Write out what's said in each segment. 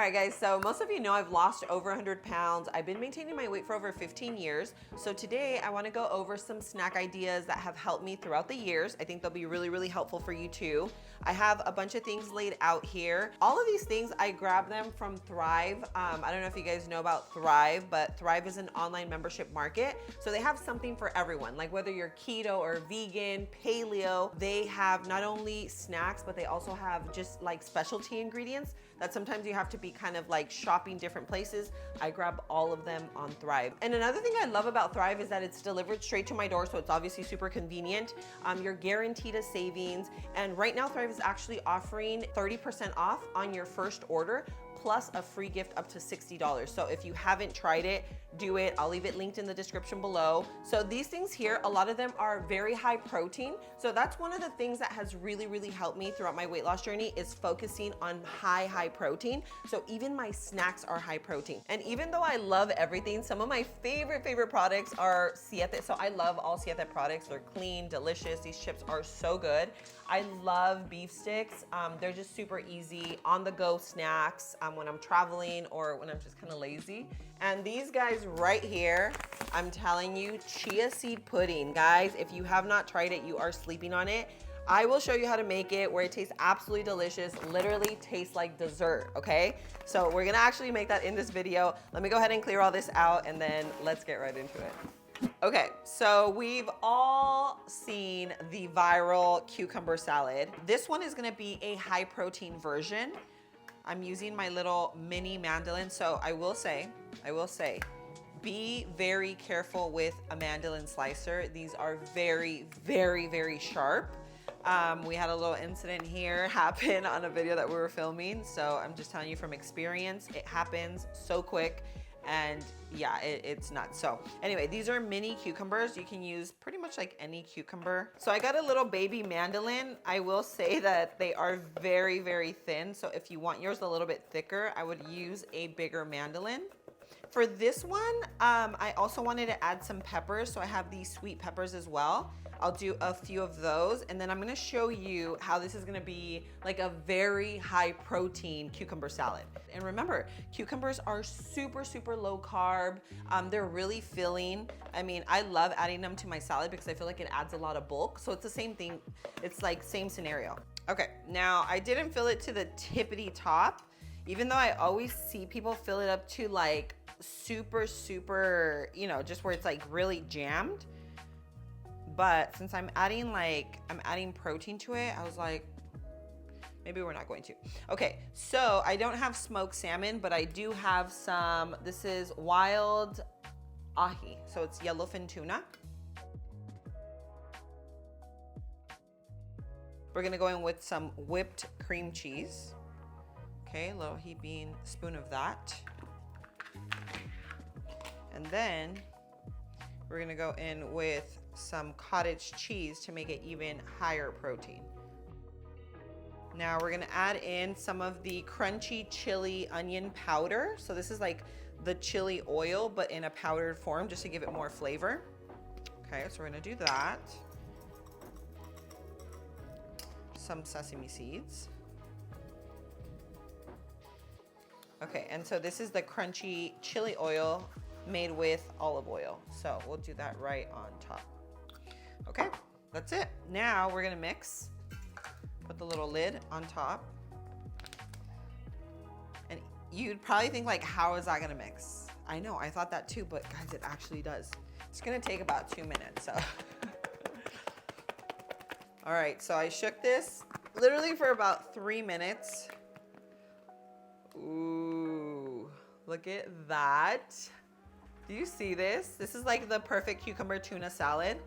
right, guys, so most of you know I've lost over 100 pounds. I've been maintaining my weight for over 15 years. So today I wanna go over some snack ideas that have helped me throughout the years. I think they'll be really, really helpful for you too. I have a bunch of things laid out here. All of these things, I grabbed them from Thrive. I don't know if you guys know about Thrive, but Thrive is an online membership market. So they have something for everyone, like whether you're keto or vegan, paleo, they have not only snacks, but they also have just like specialty ingredients that sometimes you have to be kind of like shopping different places. I grab all of them on Thrive. And another thing I love about Thrive is that it's delivered straight to my door, so it's obviously super convenient. You're guaranteed a savings. And right now Thrive is actually offering 30% off on your first order, plus a free gift up to $60. So if you haven't tried it, do it. I'll leave it linked in the description below. So these things here, a lot of them are very high protein. So that's one of the things that has really, really helped me throughout my weight loss journey is focusing on high protein. So even my snacks are high protein. And even though I love everything, some of my favorite products are Siete. So I love all Siete products. They're clean, delicious. These chips are so good. I love beef sticks. They're just super easy on the go snacks when I'm traveling or when I'm just kind of lazy. And these guys right here, I'm telling you, chia seed pudding. Guys, if you have not tried it, you are sleeping on it. I will show you how to make it where it tastes absolutely delicious, literally tastes like dessert, okay? So we're gonna actually make that in this video. Let me go ahead and clear all this out and then let's get right into it. Okay, so we've all seen the viral cucumber salad. This one is gonna be a high protein version. I'm using my little mini mandolin, so I will say, be very careful with a mandolin slicer. These are very sharp. We had a little incident here happen on a video that we were filming, so I'm just telling you from experience, it happens so quick. And yeah, it's nuts. So anyway, these are mini cucumbers. You can use pretty much like any cucumber. So I got a little baby mandolin. I will say that they are very thin. So if you want yours a little bit thicker, I would use a bigger mandolin. For this one, I also wanted to add some peppers. So I have these sweet peppers as well. I'll do a few of those, and then I'm gonna show you how this is gonna be like a very high protein cucumber salad. And remember, cucumbers are super low carb. They're really filling. I mean, I love adding them to my salad because I feel like it adds a lot of bulk. So it's the same thing. It's like same scenario. Okay, now I didn't fill it to the tippity top, even though I always see people fill it up to like super, you know, just where it's like really jammed. But since I'm adding protein to it, I was like, maybe we're not going to. Okay, so I don't have smoked salmon, but I do have some, this is wild ahi. So it's yellowfin tuna. We're gonna go in with some whipped cream cheese. Okay, a little heaping spoon of that. And then we're gonna go in with some cottage cheese to make it even higher protein. Now we're gonna add in some of the crunchy chili onion powder. So this is like the chili oil, but in a powdered form just to give it more flavor. Okay, so we're gonna do that. Some sesame seeds. Okay, and so this is the crunchy chili oil made with olive oil. So we'll do that right on top. Okay, that's it. Now we're gonna mix. Put the little lid on top. And you'd probably think like, how is that gonna mix? I know, I thought that too, but guys, it actually does. It's gonna take about 2 minutes, so. All right, so I shook this literally for about 3 minutes. Ooh, look at that. Do you see this? This is like the perfect cucumber tuna salad.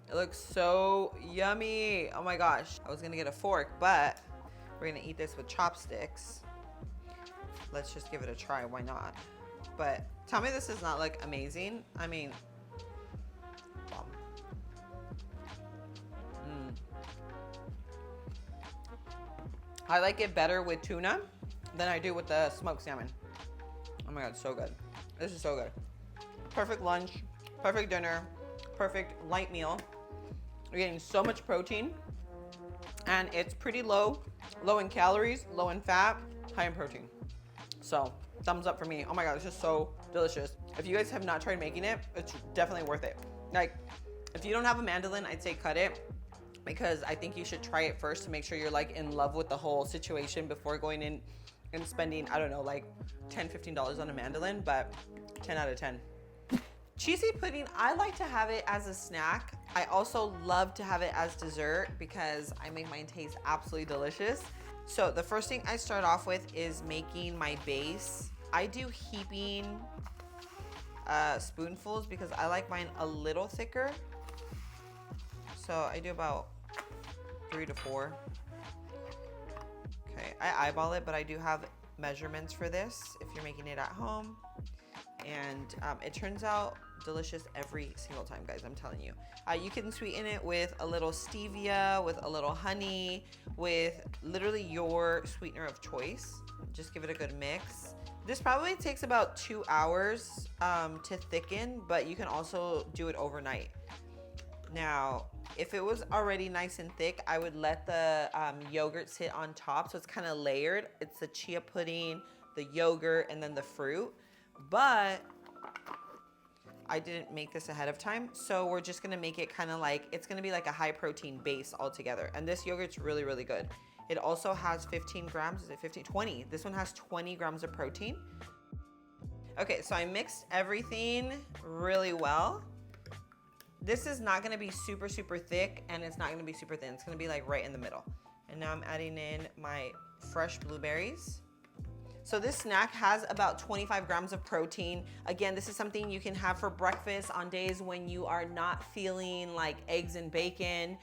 It looks so yummy. Oh my gosh. I was gonna get a fork, but we're gonna eat this with chopsticks. Let's just give it a try, why not? But tell me this does not look amazing. I mean, bomb. I like it better with tuna than I do with the smoked salmon. Oh my God, so good. This is so good. Perfect lunch, perfect dinner, perfect light meal. You're getting so much protein and it's pretty low in calories, low in fat. high in protein. So thumbs up for me. Oh my God, it's just so delicious. If you guys have not tried making it, it's definitely worth it. Like, if you don't have a mandolin, I'd say cut it, because I think you should try it first to make sure you're like in love with the whole situation before going in and spending, I don't know, like $10, $15 on a mandolin, but 10 out of 10. Chia seed pudding, I like to have it as a snack. I also love to have it as dessert because I make mine taste absolutely delicious. So the first thing I start off with is making my base. I do heaping spoonfuls because I like mine a little thicker. So I do about 3 to 4. Okay, I eyeball it, but I do have measurements for this if you're making it at home. And it turns out delicious every single time, guys, I'm telling you. You can sweeten it with a little stevia, with a little honey, with literally your sweetener of choice. Just give it a good mix. This probably takes about 2 hours to thicken, but you can also do it overnight. Now, if it was already nice and thick, I would let the yogurt sit on top, so it's kind of layered. It's the chia pudding, the yogurt, and then the fruit. But I didn't make this ahead of time, so we're just gonna make it kind of like, it's gonna be like a high protein base altogether. And this yogurt's really, really good. It also has 15 grams, is it 15? 20. This one has 20 grams of protein. Okay, so I mixed everything really well. This is not gonna be super, super thick, and it's not gonna be super thin. It's gonna be like right in the middle. And now I'm adding in my fresh blueberries. So this snack has about 25 grams of protein. Again, this is something you can have for breakfast on days when you are not feeling like eggs and bacon.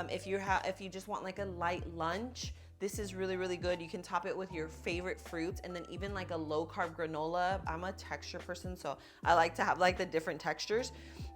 If you just want like a light lunch, this is really, really good. You can top it with your favorite fruits, and then even like a low carb granola. I'm a texture person, so I like to have like the different textures,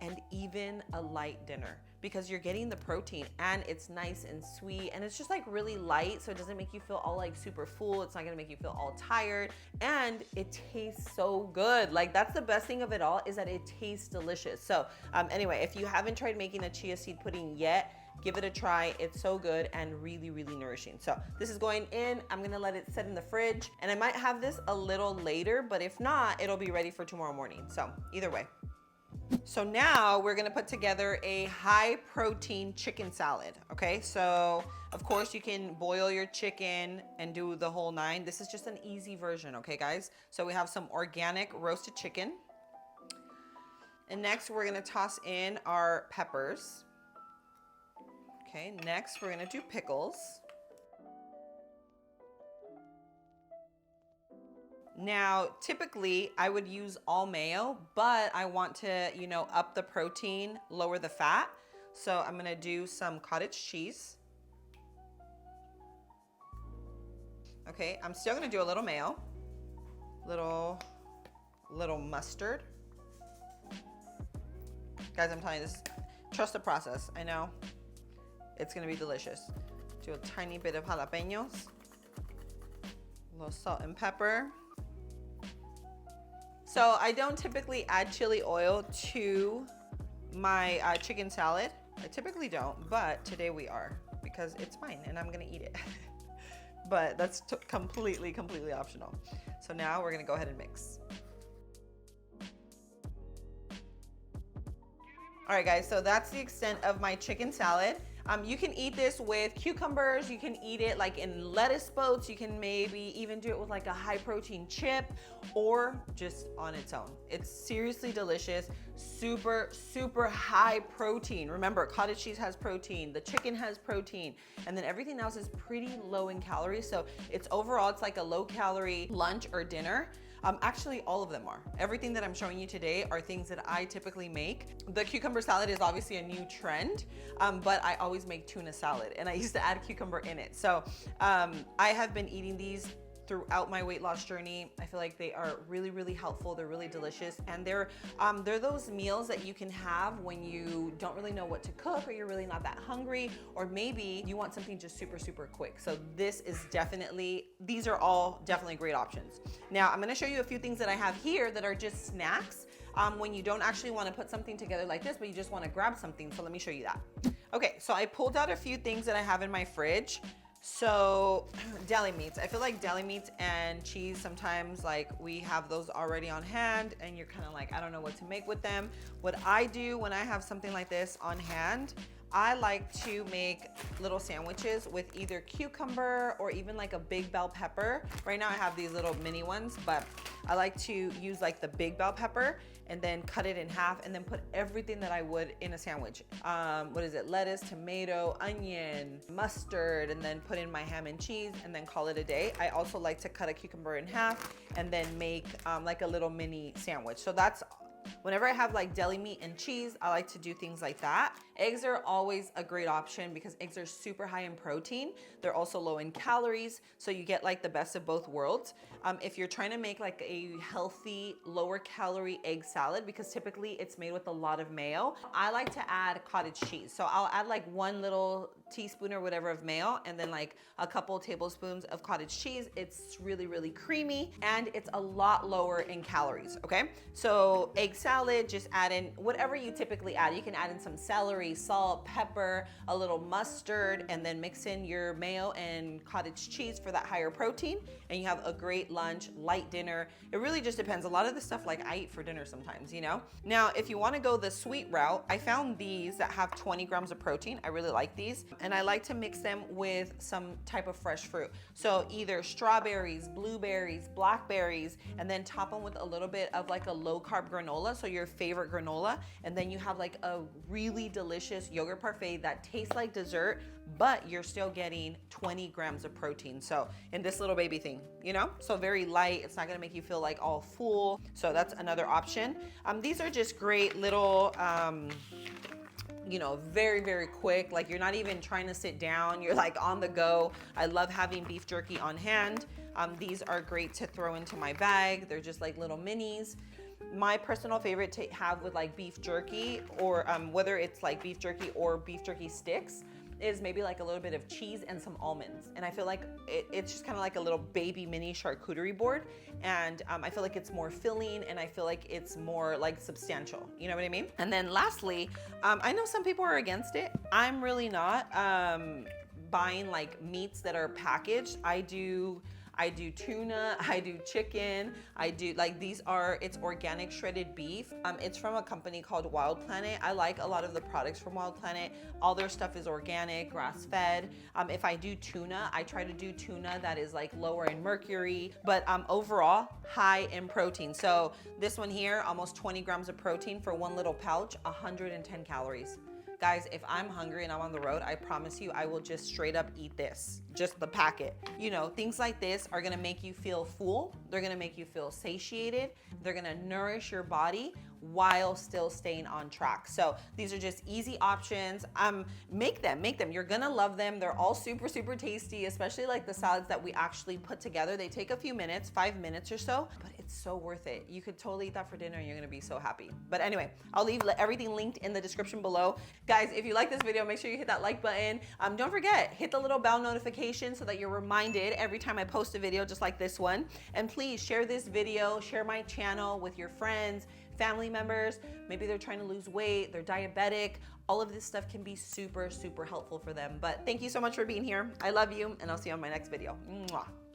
and even a light dinner, because you're getting the protein and it's nice and sweet, and it's just like really light, so it doesn't make you feel all like super full. It's not gonna make you feel all tired, and it tastes so good. Like, that's the best thing of it all, is that it tastes delicious. So anyway, if you haven't tried making a chia seed pudding yet, give it a try. It's so good and really, really nourishing. So this is going in. I'm gonna let it sit in the fridge, and I might have this a little later, but if not, it'll be ready for tomorrow morning. So either way. So now we're gonna put together a high protein chicken salad, okay? So of course you can boil your chicken and do the whole 9. This is just an easy version, okay guys? So we have some organic roasted chicken. And next we're gonna toss in our peppers. Okay, next we're gonna do pickles. Now, typically I would use all mayo, but I want to, you know, up the protein, lower the fat. So I'm gonna do some cottage cheese. Okay, I'm still gonna do a little mayo, little mustard. Guys, I'm telling you this, trust the process. I know it's gonna be delicious. Do a tiny bit of jalapenos, a little salt and pepper. So I don't typically add chili oil to my chicken salad. I typically don't, but today we are, because it's mine and I'm gonna eat it. But that's completely optional. So now we're gonna go ahead and mix. All right guys, so that's the extent of my chicken salad. You can eat this with cucumbers, you can eat it like in lettuce boats, you can maybe even do it with like a high protein chip, or just on its own. It's seriously delicious, super high protein. Remember, cottage cheese has protein, the chicken has protein, and then everything else is pretty low in calories. So it's overall, it's like a low calorie lunch or dinner. Actually, all of them are. Everything that I'm showing you today are things that I typically make. The cucumber salad is obviously a new trend, but I always make tuna salad, and I used to add cucumber in it. So I have been eating these throughout my weight loss journey. I feel like they are really helpful. They're really delicious, and they're those meals that you can have when you don't really know what to cook, or you're really not that hungry, or maybe you want something just super quick. So this is definitely, these are all definitely great options. Now I'm gonna show you a few things that I have here that are just snacks when you don't actually want to put something together like this, but you just want to grab something. So let me show you that. Okay, so I pulled out a few things that I have in my fridge. So deli meats, I feel like deli meats and cheese, sometimes like we have those already on hand and you're kind of like, I don't know what to make with them. What I do when I have something like this on hand, I like to make little sandwiches with either cucumber or even like a big bell pepper. Right now I have these little mini ones, but I like to use like the big bell pepper and then cut it in half and then put everything that I would in a sandwich. What is it? Lettuce, tomato, onion, mustard, and then put in my ham and cheese and then call it a day. I also like to cut a cucumber in half and then make like a little mini sandwich. So that's whenever I have like deli meat and cheese, I like to do things like that. Eggs are always a great option because eggs are super high in protein. They're also low in calories, so you get like the best of both worlds. If you're trying to make like a healthy, lower calorie egg salad, because typically it's made with a lot of mayo, I like to add cottage cheese. So I'll add like one little teaspoon or whatever of mayo and then like a couple tablespoons of cottage cheese. It's really, really creamy and it's a lot lower in calories, okay? So egg salad, just add in whatever you typically add. You can add in some celery, salt, pepper, a little mustard, and then mix in your mayo and cottage cheese for that higher protein. And you have a great lunch, light dinner. It really just depends. A lot of the stuff like I eat for dinner sometimes, you know? Now, if you wanna go the sweet route, I found these that have 20 grams of protein. I really like these. And I like to mix them with some type of fresh fruit. So either strawberries, blueberries, blackberries, and then top them with a little bit of like a low carb granola. So your favorite granola. And then you have like a really delicious yogurt parfait that tastes like dessert, but you're still getting 20 grams of protein. So in this little baby thing, you know? So very light. It's not gonna make you feel like all full. So that's another option. These are just great little, you know, very, very quick. Like you're not even trying to sit down. You're like on the go. I love having beef jerky on hand. These are great to throw into my bag. They're just like little minis. My personal favorite to have with like beef jerky or whether it's like beef jerky or beef jerky sticks is maybe like a little bit of cheese and some almonds. And I feel like it's just kind of like a little baby mini charcuterie board. And I feel like it's more filling and I feel like it's more like substantial. You know what I mean? And then lastly, I know some people are against it. I'm really not buying like meats that are packaged. I do tuna, I do chicken, I do like it's organic shredded beef. It's from a company called Wild Planet. I like a lot of the products from Wild Planet. All their stuff is organic, grass fed. If I do tuna, I try to do tuna that is like lower in mercury, but overall high in protein. So this one here, almost 20 grams of protein for one little pouch, 110 calories. Guys, if I'm hungry and I'm on the road, I promise you I will just straight up eat this, just the packet. You know, things like this are gonna make you feel full. They're gonna make you feel satiated. They're gonna nourish your body while still staying on track. So these are just easy options. Make them. You're gonna love them. They're all super, super tasty, especially like the salads that we actually put together. They take a few minutes, 5 minutes or so, but it's so worth it. You could totally eat that for dinner and you're gonna be so happy. But anyway, I'll leave everything linked in the description below. Guys, if you like this video, make sure you hit that like button. Don't forget, hit the little bell notification so that you're reminded every time I post a video just like this one. And please share this video, share my channel with your friends, family members. Maybe they're trying to lose weight, they're diabetic. All of this stuff can be super, super helpful for them. But thank you so much for being here. I love you, and I'll see you on my next video. Mwah.